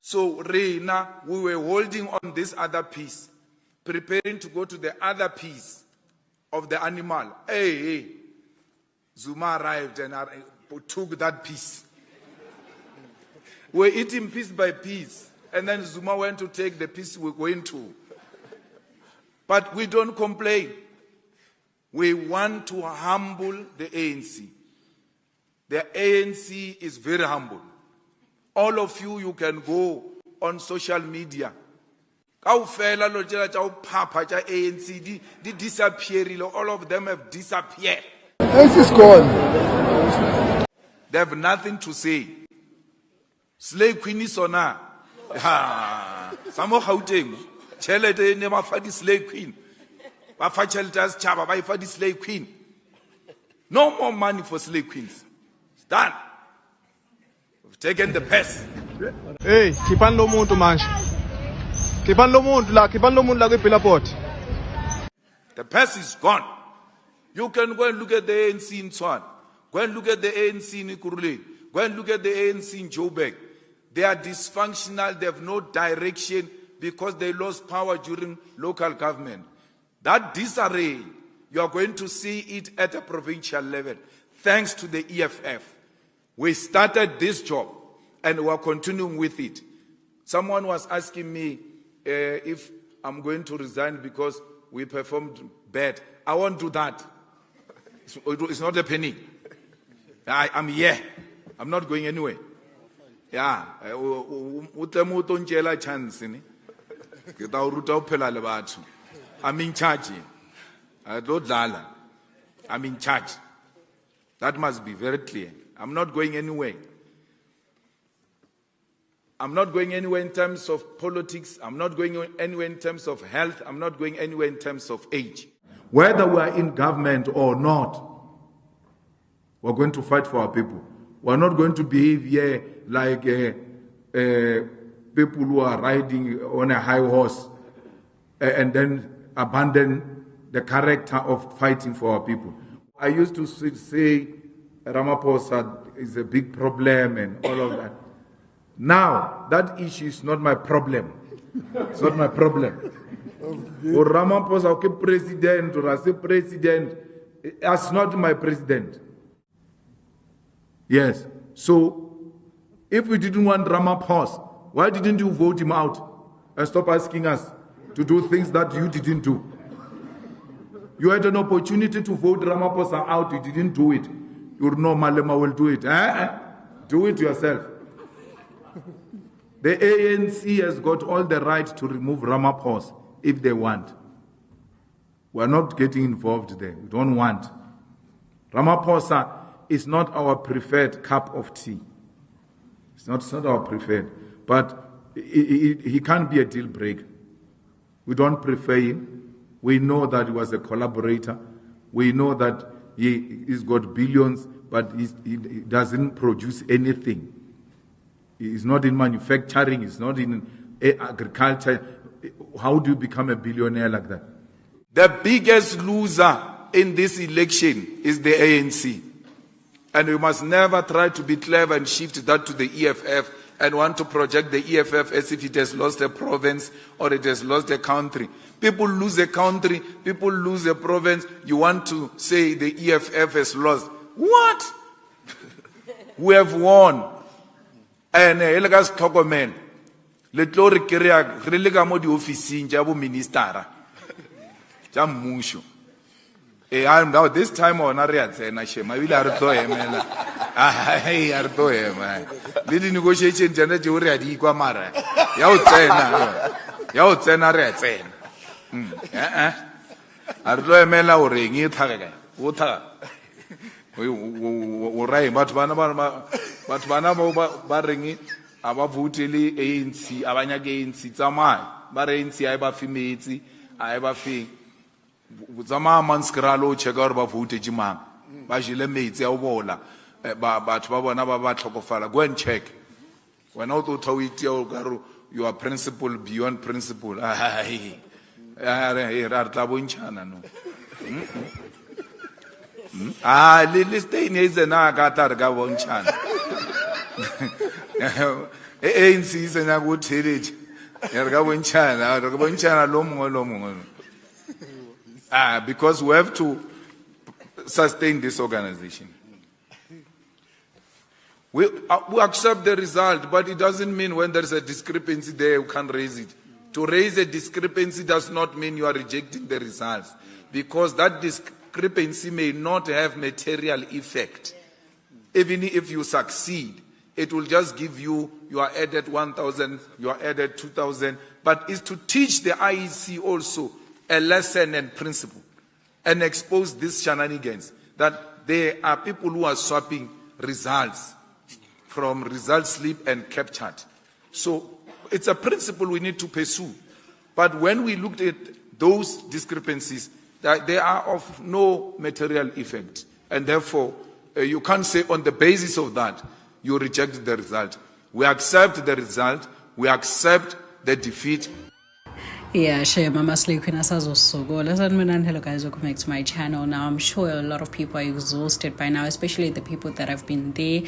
So Reina, we were holding on this other piece, preparing to go to the other piece of the animal. Hey, Zuma arrived and took that piece. We're eating piece by piece, and then Zuma went to take the piece we're going to. But we don't complain. We want to humble the ANC. The ANC is very humble. All of you, you can go on social media. Kaufela lo tjela tja o phapha tja ANC di disappearile. All of them have disappeared. ANC is gone. They have nothing to say. Slave Queen is on her. Samo Gauteng. Chelete ne ba fa di Slave Queen. Ba fa chelete as chaba ba fa di Slave Queen. No more money for Slave Queens. It's done. We've taken the pest. Hey, khipan lo muntu manje. Khipan lo muntu la kwi-billboard. The pest is gone. You can go and look at the ANC in Tshwane. Go and look at the ANC in Ikuruleni. Go and look at the ANC in Joburg. They are dysfunctional. They have no direction because they lost power during local government. That disarray, you are going to see it at a provincial level. Thanks to the EFF. We started this job and we are continuing with it. Someone was asking me if I'm going to resign because we performed bad. I won't do that. It's not a penny. I'm here. I'm not going anywhere. Yeah. I'm in charge. I'm in charge. That must be very clear. I'm not going anywhere. I'm not going anywhere in terms of politics. I'm not going anywhere in terms of health. I'm not going anywhere in terms of age. Whether we are in government or not, we're going to fight for our people. We're not going to behave here like people who are riding on a high horse and then abandon the character of fighting for our people. I used to say Ramaphosa is a big problem and all of that. Now, that issue is not my problem. It's not my problem. Or Ramaphosa, okay, president, or I say president, that's not my president. Yes. So, if we didn't want Ramaphosa, why didn't you vote him out and stop asking us to do things that you didn't do? You had an opportunity to vote Ramaphosa out, you didn't do it. You know Malema will do it. Do it yourself. The ANC has got all the right to remove Ramaphosa if they want. We are not getting involved there. We don't want. Ramaphosa is not our preferred cup of tea. It's not our preferred. But he can't be a deal breaker. We don't prefer him. We know that he was a collaborator. We know that he's got billions, but he doesn't produce anything. He's not in manufacturing. He's not in agriculture. How do you become a billionaire like that? The biggest loser in this election is the ANC. And we must never try to be clever and shift that to the EFF and want to project the EFF as if it has lost a province or it has lost a country. People lose a country, people lose a province. You want to say the EFF has lost. What? We have won. And elegas tokomel. Letlo re krea re le ka mo di officing ja bo ministera. Ja mmusho. I'm now this time on re a tsena shema bile a re tlo emela. Ai a re tlo ema. Le di negotiation tsena tse o re a di kwa mara. Ya o tsena. Ya o tsena re a tsena. A re tlo emela o reng e thaga kae? O thaga. O rai batho bana ba reng a ba votele ANC a banya ke ANC tsamaya ba re ANC a ba fimetsi a ba fi tsamaya manskralo cheka gore ba vote jimang ba jile metsi a bola batho ba bona ba tlhokofala. Go and check when o to thawiti o garo you are principle beyond principle. Ai ra tla bontshana no le stay ne zena ka tla re ka bontshana ANC isenya go theletše re ka bontšhana lo mongwe because we have to sustain this organization. We accept the result, but it doesn't mean when there's a discrepancy there you can't raise it. To raise a discrepancy does not mean you are rejecting the results, because that discrepancy may not have material effect. Even if you succeed, it will just give you are added 1,000, you are added 2,000, but it's to teach the IEC also a lesson and principle and expose these shenanigans that there are people who are swapping results from result slip and captured. So it's a principle we need to pursue. But when we looked at those discrepancies, that they are of no material effect. And therefore, you can't say on the basis of that, you reject the result. We accept the result. We accept the defeat. Yeah, sure. Mama Sleeping hello guys, welcome back to my channel. Now I'm sure a lot of people are exhausted by now, especially the people that have been there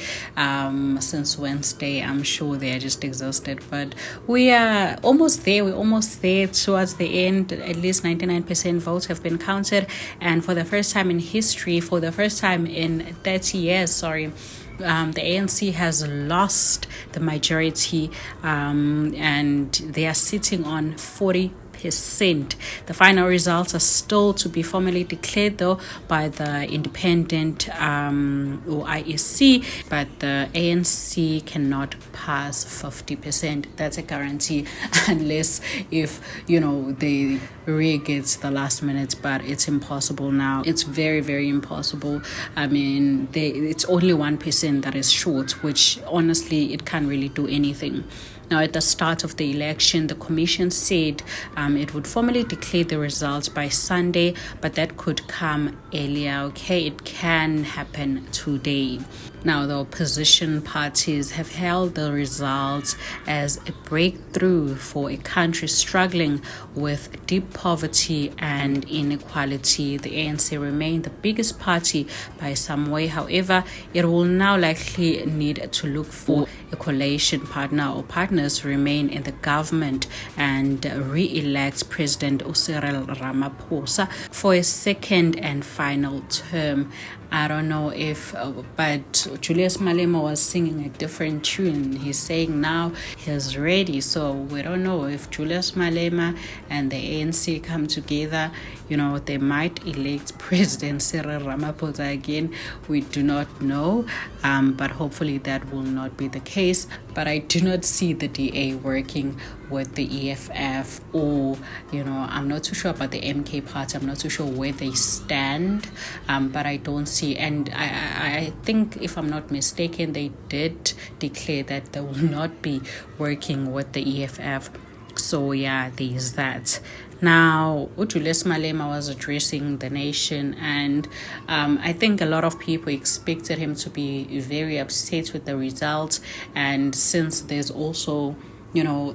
since Wednesday. I'm sure they are just exhausted, but we are almost there. We're almost there towards the end. At least 99% votes have been counted, and for the first time in history, for the first time in 30 years, the ANC has lost the majority, and they are sitting on 40%. The final results are still to be formally declared, though, by the independent or IEC, but the ANC cannot pass 50%. That's a guarantee, unless if they rig it the last minute, but it's impossible now. It's very, very impossible. I mean, it's only 1% that is short, which honestly it can't really do anything. Now, at the start of the election, the commission said it would formally declare the results by Sunday, but that could come earlier, okay? It can happen today. Now, the opposition parties have hailed the results as a breakthrough for a country struggling with deep poverty and inequality. The ANC remain the biggest party by some way. However, it will now likely need to look for a coalition partner or partners to remain in the government and re-elect President Cyril Ramaphosa for a second and final term. I don't know if, but Julius Malema was singing a different tune. He's saying now he's ready. So we don't know if Julius Malema and the ANC come together, they might elect President Cyril Ramaphosa again. We do not know, but hopefully that will not be the case. But I do not see the DA working with the EFF or, I'm not too sure about the MK party. I'm not too sure where they stand, but I don't see. And I think, if I'm not mistaken, they did declare that they will not be working with the EFF. So yeah, there's that. Now, Julius Malema was addressing the nation, and I think a lot of people expected him to be very upset with the results. And since there's also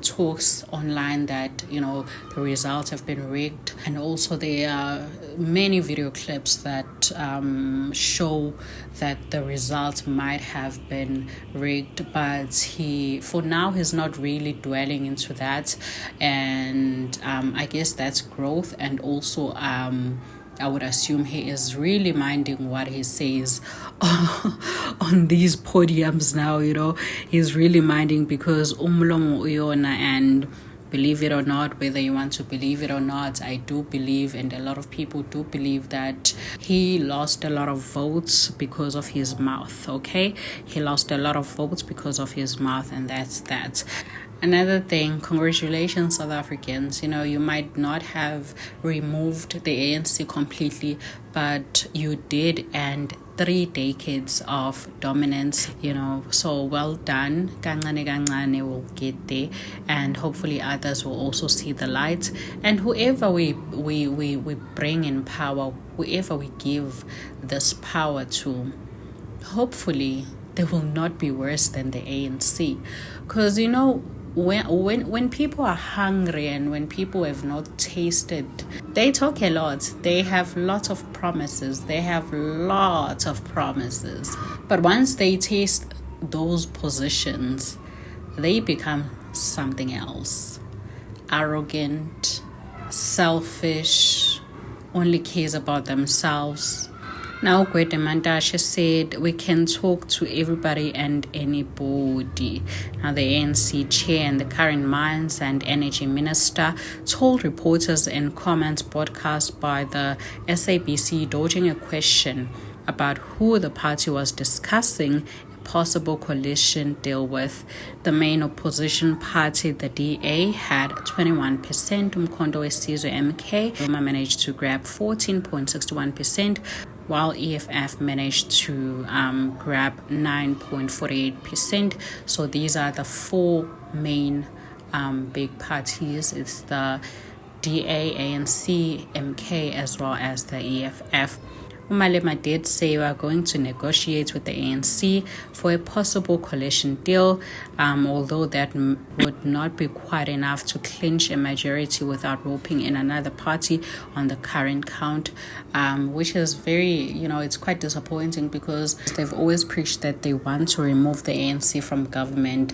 talks online that the results have been rigged, and also there are many video clips that show that the results might have been rigged, but for now he's not really dwelling into that. And I guess that's growth, and also I would assume he is really minding what he says on these podiums now. He's really minding, because umlomo uyona, and believe it or not, whether you want to believe it or not, I do believe, and a lot of people do believe, that he lost a lot of votes because of his mouth, okay? He lost a lot of votes because of his mouth, and that's that. Another thing, congratulations, South Africans. You might not have removed the ANC completely, but you did end 3 decades of dominance, so well done. Kancane kancane will get there, and hopefully others will also see the light. And whoever we bring in power, whoever we give this power to, hopefully they will not be worse than the ANC. Because when people are hungry and when people have not tasted, they talk a lot. They have lots of promises. But once they taste those positions, they become something else. Arrogant, selfish, only cares about themselves. Now, Gwede Mantashe said, we can talk to everybody and anybody. Now, the ANC chair and the current Mines and Energy Minister told reporters in comments broadcast by the SABC, dodging a question about who the party was discussing possible coalition deal with. The main opposition party, the DA, had 21%. Umkhonto weSizwe MK managed to grab 14.61%, while EFF managed to grab 9.48%. So these are the four main big parties. It's the DA, ANC, MK, as well as the EFF. Malema did say we are going to negotiate with the ANC for a possible coalition deal, although that would not be quite enough to clinch a majority without roping in another party on the current count, which is very, it's quite disappointing because they've always preached that they want to remove the ANC from government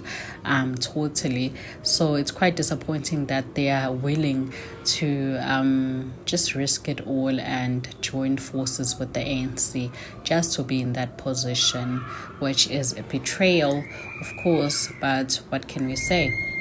totally. So it's quite disappointing that they are willing to just risk it all and join forces with the ANC just to be in that position, which is a betrayal, of course, but what can we say?